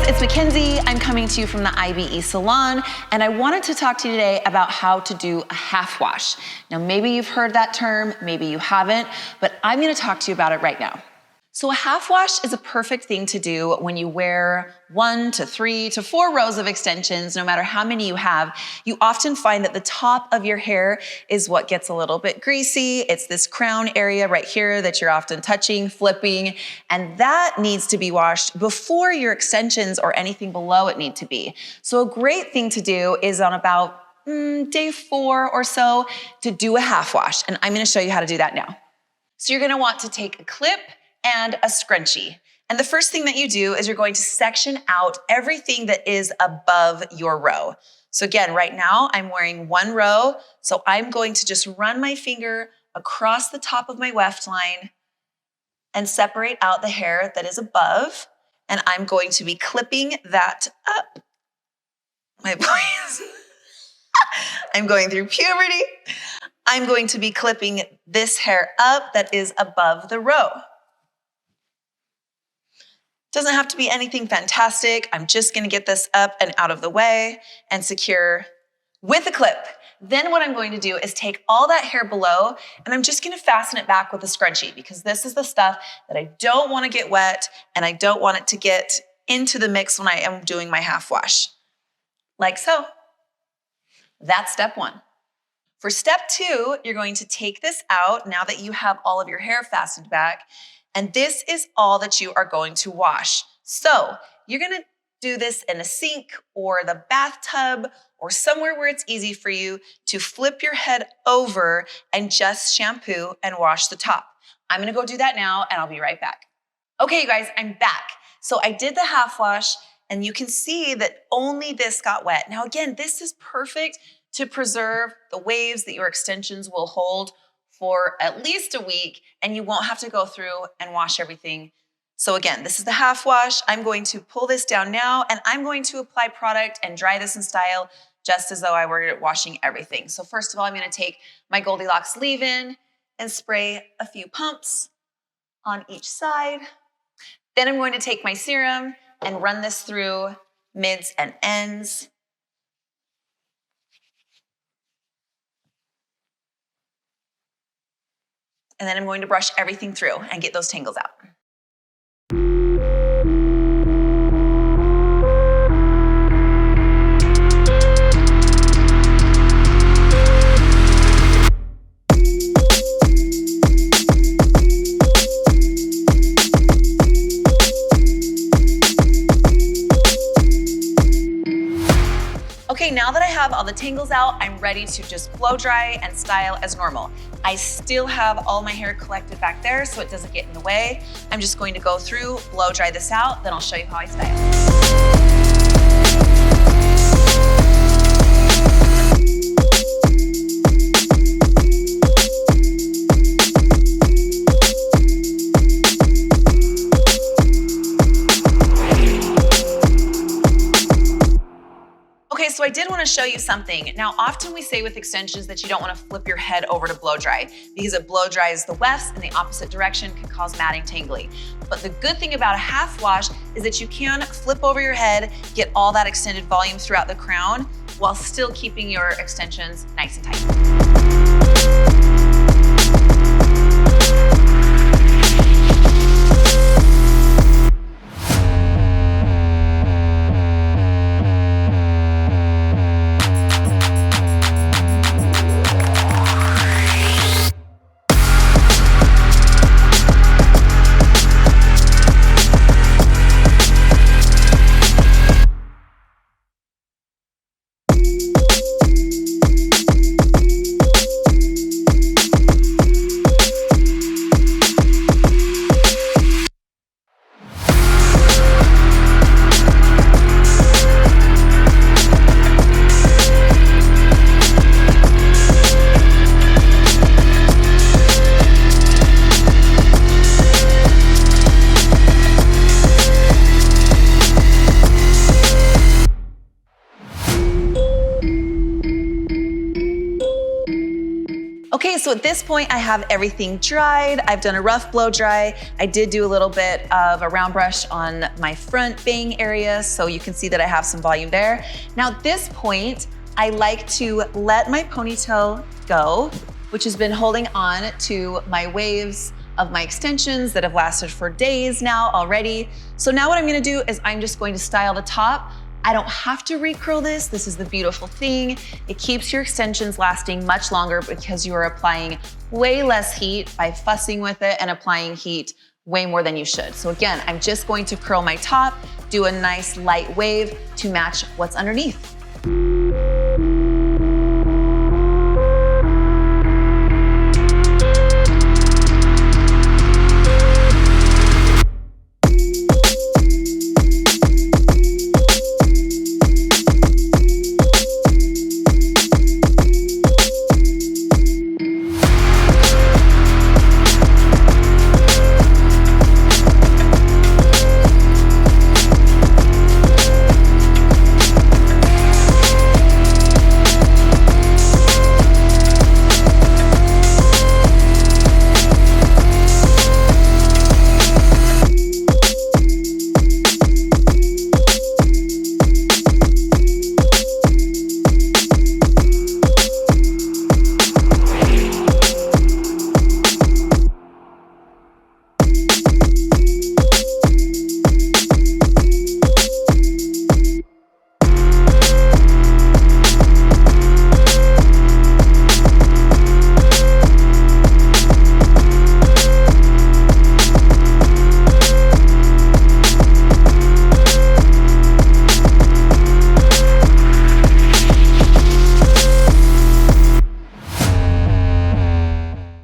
it's Mackenzie. I'm coming to you from the IBE Salon, and I wanted to talk to you today about how to do a half wash. Now, maybe you've heard that term, maybe you haven't, but I'm gonna talk to you about it right now. So a half wash is a perfect thing to do when you wear 1 to 3 to 4 rows of extensions, no matter how many you have. You often find that the top of your hair is what gets a little bit greasy. It's this crown area right here that you're often touching, flipping, and that needs to be washed before your extensions or anything below it need to be. So a great thing to do is on about day 4 or so to do a half wash, and I'm gonna show you how to do that now. So you're gonna want to take a clip and a scrunchie. And the first thing that you do is you're going to section out everything that is above your row. So again, right now I'm wearing 1 row, so I'm going to just run my finger across the top of my weft line and separate out the hair that is above, and I'm going to be clipping that up. My voice. I'm going through puberty. I'm going to be clipping this hair up that is above the row. Doesn't have to be anything fantastic. I'm just gonna get this up and out of the way and secure with a clip. Then what I'm going to do is take all that hair below and I'm just gonna fasten it back with a scrunchie because this is the stuff that I don't wanna get wet and I don't want it to get into the mix when I am doing my half wash. Like so. That's step 1. For step 2, you're going to take this out now that you have all of your hair fastened back. And this is all that you are going to wash. So you're gonna do this in a sink or the bathtub or somewhere where it's easy for you to flip your head over and just shampoo and wash the top. I'm gonna go do that now and I'll be right back. Okay, you guys, I'm back. So I did the half wash and you can see that only this got wet. Now again, this is perfect to preserve the waves that your extensions will hold for at least a week, and you won't have to go through and wash everything. So again, this is the half wash. I'm going to pull this down now, and I'm going to apply product and dry this in style just as though I were washing everything. So first of all, I'm gonna take my Goldilocks leave-in and spray a few pumps on each side. Then I'm going to take my serum and run this through mids and ends. And then I'm going to brush everything through and get those tangles out. Okay, now that I have all the tangles out, I'm ready to just blow dry and style as normal. I still have all my hair collected back there so it doesn't get in the way. I'm just going to go through, blow dry this out, then I'll show you how I style. Okay, so I did want to show you something. Now, often we say with extensions that you don't want to flip your head over to blow dry because it blow dries the wefts in the opposite direction can cause matting tangly. But the good thing about a half wash is that you can flip over your head, get all that extended volume throughout the crown while still keeping your extensions nice and tight. so at this point I have everything dried. I've done a rough blow dry. I did do a little bit of a round brush on my front bang area, so you can see that I have some volume there. Now at this point, I like to let my ponytail go, which has been holding on to my waves of my extensions that have lasted for days now already. So now what I'm gonna do is I'm just going to style the top. I don't have to recurl this. This is the beautiful thing. It keeps your extensions lasting much longer because you are applying way less heat by fussing with it and applying heat way more than you should. So again, I'm just going to curl my top, do a nice light wave to match what's underneath.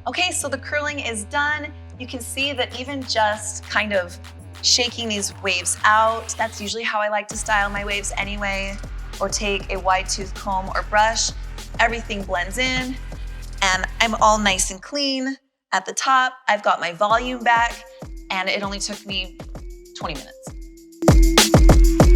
Okay, so the curling is done. You can see that even just kind of shaking these waves out, that's usually how I like to style my waves anyway, or take a wide tooth comb or brush. Everything blends in and I'm all nice and clean. At the top, I've got my volume back and it only took me 20 minutes.